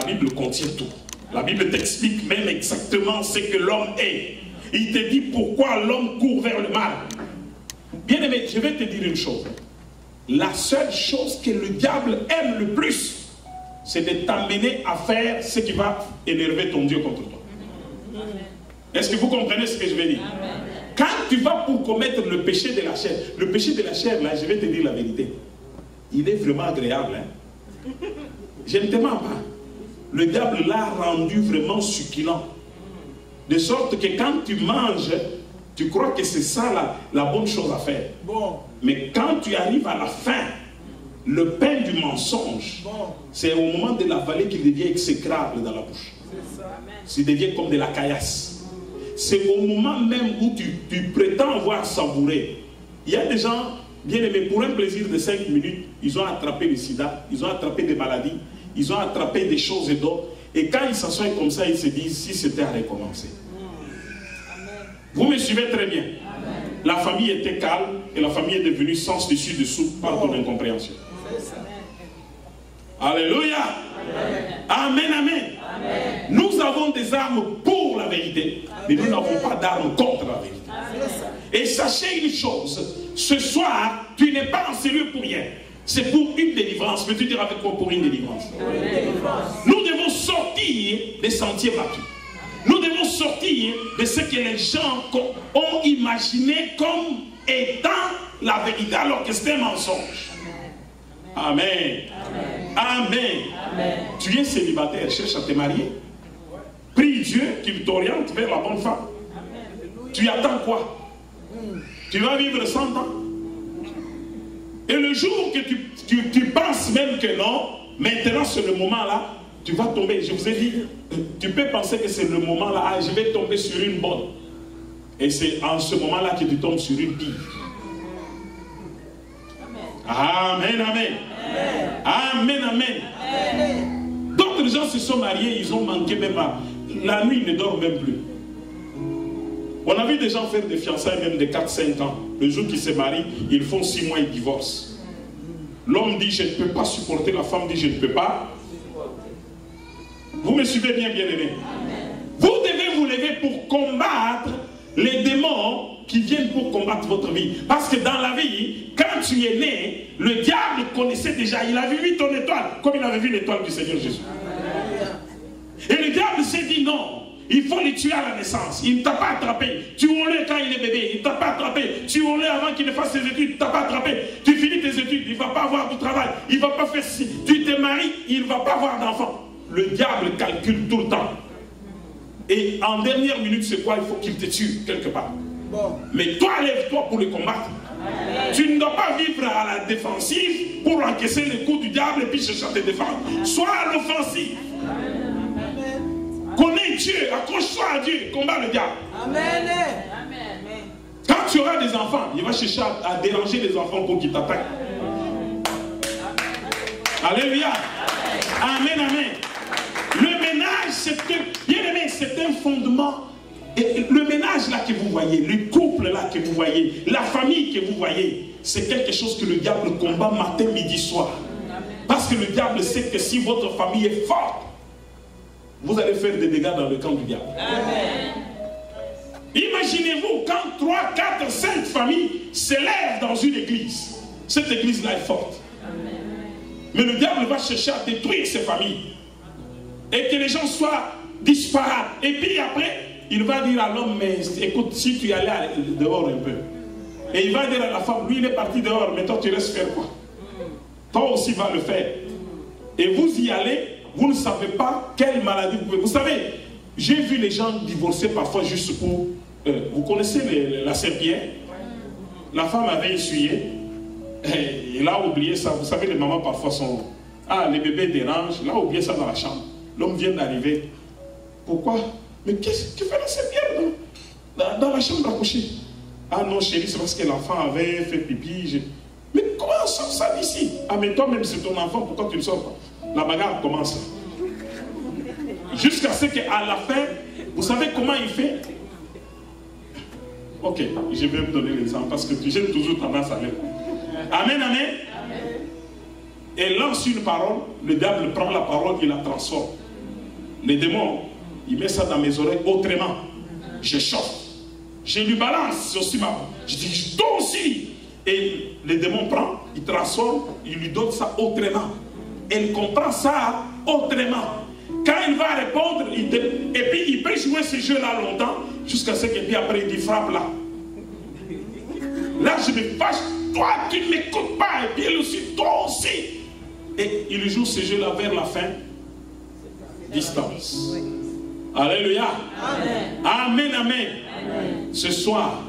Bible contient tout. La Bible t'explique même exactement ce que l'homme est. Il te dit pourquoi l'homme court vers le mal. Bien aimé, je vais te dire une chose. La seule chose que le diable aime le plus, c'est de t'amener à faire ce qui va énerver ton Dieu contre toi. Est-ce que vous comprenez ce que je vais dire? Quand tu vas pour commettre le péché de la chair, là, je vais te dire la vérité, il est vraiment agréable. Hein? Je ne te mens pas. Le diable l'a rendu vraiment succulent. De sorte que quand tu manges, tu crois que c'est ça la bonne chose à faire. Bon. Mais quand tu arrives à la fin, le pain du mensonge, c'est au moment de l'avaler qu'il devient exécrable dans la bouche. Il devient comme de la caillasse. C'est au moment même où tu prétends avoir savouré. Il y a des gens, bien aimés, pour un plaisir de 5 minutes, ils ont attrapé le sida, ils ont attrapé des maladies, ils ont attrapé des choses et d'autres. Et quand ils s'assoient comme ça, ils se disent, si c'était à recommencer. Vous me suivez très bien. Amen. La famille était calme et la famille est devenue sens dessus dessous par ton incompréhension. Alléluia. Amen, amen. Amen. Nous avons des armes pour la vérité, mais nous n'avons pas d'armes contre la vérité. Amen. Et sachez une chose, ce soir, tu n'es pas en sérieux pour rien. C'est pour une délivrance. Mais tu diras avec quoi pour une délivrance? Nous devons sortir des sentiers battus. Nous devons sortir de ce que les gens ont imaginé comme étant la vérité, alors que c'est un mensonge. Amen. Amen. Amen. Amen. Tu es célibataire, cherche à te marier. Prie Dieu qu'il t'oriente vers la bonne femme. Amen. Tu attends quoi? Tu vas vivre 100 ans. Et le jour que tu penses même que non, maintenant c'est le moment là, tu vas tomber. Je vous ai dit, tu peux penser que c'est le moment là, ah, je vais tomber sur une bonne. Et c'est en ce moment là que tu tombes sur une pire. Amen, amen. Amen, amen. Amen. D'autres gens se sont mariés, ils ont manqué même la nuit, ils ne dorment même plus. On a vu des gens faire des fiançailles même de 4-5 ans. Le jour qu'ils se marient, ils font 6 mois et divorcent. L'homme dit, je ne peux pas supporter, la femme dit, je ne peux pas. Vous me suivez bien, bien-aimés? Vous devez vous lever pour combattre les démons qui viennent pour combattre votre vie. Parce que dans la vie, quand tu es né, le diable connaissait déjà, il avait vu ton étoile, comme il avait vu l'étoile du Seigneur Jésus. Et le diable s'est dit non, il faut le tuer à la naissance. Il ne t'a pas attrapé. Tuons-le quand il est bébé. Il ne t'a pas attrapé. Tuons-le avant qu'il ne fasse ses études. Il ne t'a pas attrapé. Tu finis tes études, il ne va pas avoir du travail. Il ne va pas faire ci. Tu te maries, il ne va pas avoir d'enfant. Le diable calcule tout le temps. Et en dernière minute, c'est quoi? Il faut qu'il te tue quelque part. Bon. Mais toi, lève-toi pour le combattre. Amen. Tu ne dois pas vivre à la défensive pour encaisser les coups du diable et puis chercher à te défendre. Sois à l'offensive. Connais Dieu, accroche-toi à Dieu, combat le diable. Amen. Quand tu auras des enfants, il va chercher à déranger les enfants pour qu'ils t'attaquent. Alléluia. Amen, amen. Le ménage, c'est un fondement. Et le ménage là que vous voyez, le couple là que vous voyez, la famille que vous voyez, c'est quelque chose que le diable combat matin, midi, soir. Parce que le diable sait que si votre famille est forte, vous allez faire des dégâts dans le camp du diable. Amen. Imaginez-vous quand 3, 4, 5 familles s'élèvent dans une église. Cette église-là est forte. Amen. Mais le diable va chercher à détruire ces familles. Et que les gens soient disparates. Et puis après, il va dire à l'homme, mais écoute, si tu y allais dehors un peu. Et il va dire à la femme, lui il est parti dehors, mais toi tu restes faire quoi? Toi aussi va le faire. Et vous y allez, vous ne savez pas quelle maladie vous pouvez. Vous savez, j'ai vu les gens divorcer parfois juste pour... vous connaissez la serpillère? La femme avait essuyé. Et il a oublié ça. Vous savez, les mamans parfois sont... Ah, les bébés dérangent. Il a oublié ça dans la chambre. L'homme vient d'arriver. Pourquoi? Mais qu'est-ce que fait la serpillère dans la chambre d'à coucher? Ah non, chérie, c'est parce que l'enfant avait fait pipi. Mais comment on sort ça d'ici? Ah, mais toi-même, c'est ton enfant, pourquoi tu ne sors pas? La bagarre commence. Jusqu'à ce qu'à la fin, vous savez comment il fait? Ok, je vais me donner l'exemple parce que j'ai toujours tendance à aller. Amen, amen. Amen. Et lance une parole, le diable prend la parole et la transforme. Les démons, il met ça dans mes oreilles autrement. Je chauffe. Je lui balance aussi ma... Je dis, toi aussi. Et le démon prend, il transforme, il lui donne ça autrement. Elle comprend ça autrement. Quand il va répondre, et puis il peut jouer ce jeu-là longtemps, jusqu'à ce que puis après il dit frappe là. Là je me fâche, toi tu ne m'écoutes pas, et puis elle aussi, toi aussi. Et il joue ce jeu-là vers la fin. Distance. Alléluia. Amen. Amen, amen. Amen. Ce soir,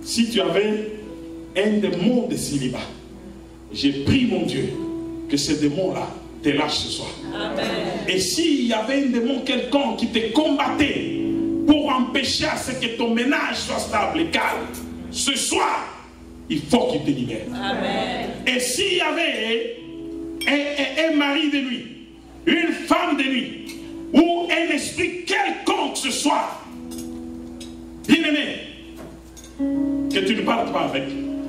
si tu avais un démon de célibat, j'ai prié mon Dieu que ce démon-là te lâche ce soir. Amen. Et s'il y avait un démon quelconque qui te combattait pour empêcher à ce que ton ménage soit stable et calme, ce soir, il faut qu'il te libère. Amen. Et s'il y avait un mari de nuit, une femme de nuit, ou un esprit quelconque ce soir, bien-aimé, que tu ne parles pas avec,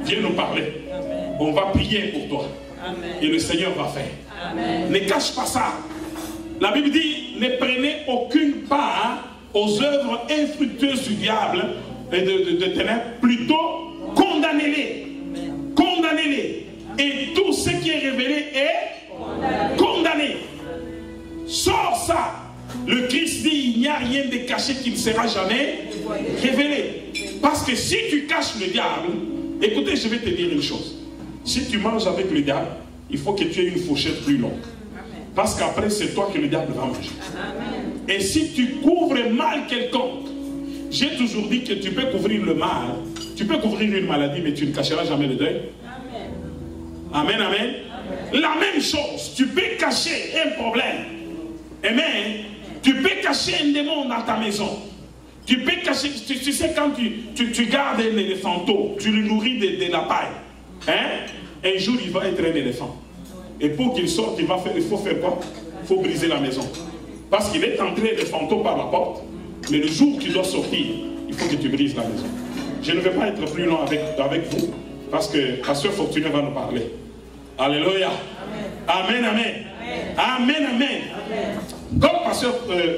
viens nous parler. Amen. On va prier pour toi. Amen. Et le Seigneur va faire. Amen. Ne cache pas ça. La Bible dit, ne prenez aucune part aux œuvres infructueuses du diable et de ténèbres, plutôt condamnez-les. Condamnez-les. Et tout ce qui est révélé est condamné. Sors ça. Le Christ dit, il n'y a rien de caché qui ne sera jamais révélé. Parce que si tu caches le diable, écoutez, je vais te dire une chose. Si tu manges avec le diable, il faut que tu aies une fourchette plus longue. Parce qu'après, c'est toi que le diable va manger. Et si tu couvres mal quelconque, j'ai toujours dit que tu peux couvrir le mal, tu peux couvrir une maladie, mais tu ne cacheras jamais le deuil. Amen, amen. La même chose, tu peux cacher un problème. Amen. Tu peux cacher un démon dans ta maison. Tu peux cacher, tu sais, quand tu gardes un éléphanteau, tu le nourris de la paille. Hein? Un jour, il va être un éléphant. Et pour qu'il sorte, il faut faire quoi? Il faut briser la maison. Parce qu'il est entré éléphanteau par la porte. Mais le jour qu'il doit sortir, il faut que tu brises la maison. Je ne vais pas être plus long avec vous. Parce que Pasteur Fortuné va nous parler. Alléluia. Amen, amen. Amen, amen. Comme Pasteur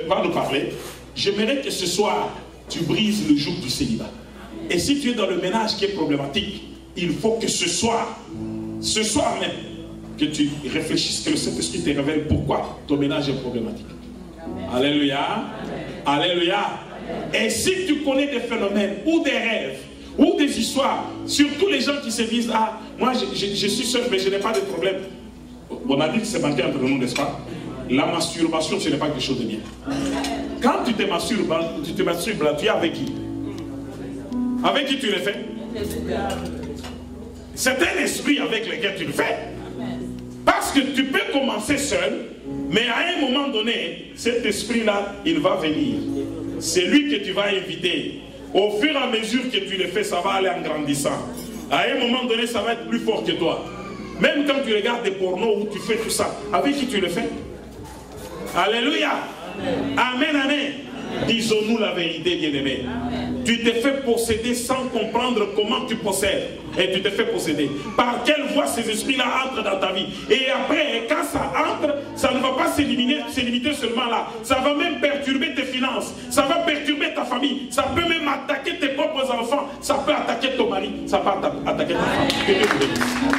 va nous parler, j'aimerais que ce soir, tu brises le joug du célibat. Et si tu es dans le ménage qui est problématique, il faut que ce soir même, que tu réfléchisses, que le Saint-Esprit te révèle pourquoi ton ménage est problématique. Amen. Alléluia. Amen. Alléluia. Amen. Et si tu connais des phénomènes ou des rêves ou des histoires, surtout les gens qui se disent, ah, moi je suis seul mais je n'ai pas de problème. On a dit que c'est marqué entre nous, n'est-ce pas? La masturbation, ce n'est pas quelque chose de bien. Quand tu te masturbes là, tu es avec qui? Avec qui tu le fais? C'est un esprit avec lequel tu le fais. Parce que tu peux commencer seul, mais à un moment donné, cet esprit-là, il va venir. C'est lui que tu vas inviter. Au fur et à mesure que tu le fais, ça va aller en grandissant. À un moment donné, ça va être plus fort que toi. Même quand tu regardes des pornos où tu fais tout ça, avec qui tu le fais? Alléluia. Amen, amen. Disons-nous la vérité, bien-aimé. Tu t'es fait posséder sans comprendre comment tu possèdes. Et tu t'es fait posséder. Par quelle voie ces esprits-là entrent dans ta vie? Et après, quand ça entre, ça ne va pas se limiter seulement là. Ça va même perturber tes finances. Ça va perturber ta famille. Ça peut même attaquer tes propres enfants. Ça peut attaquer ton mari. Ça peut attaquer ta femme.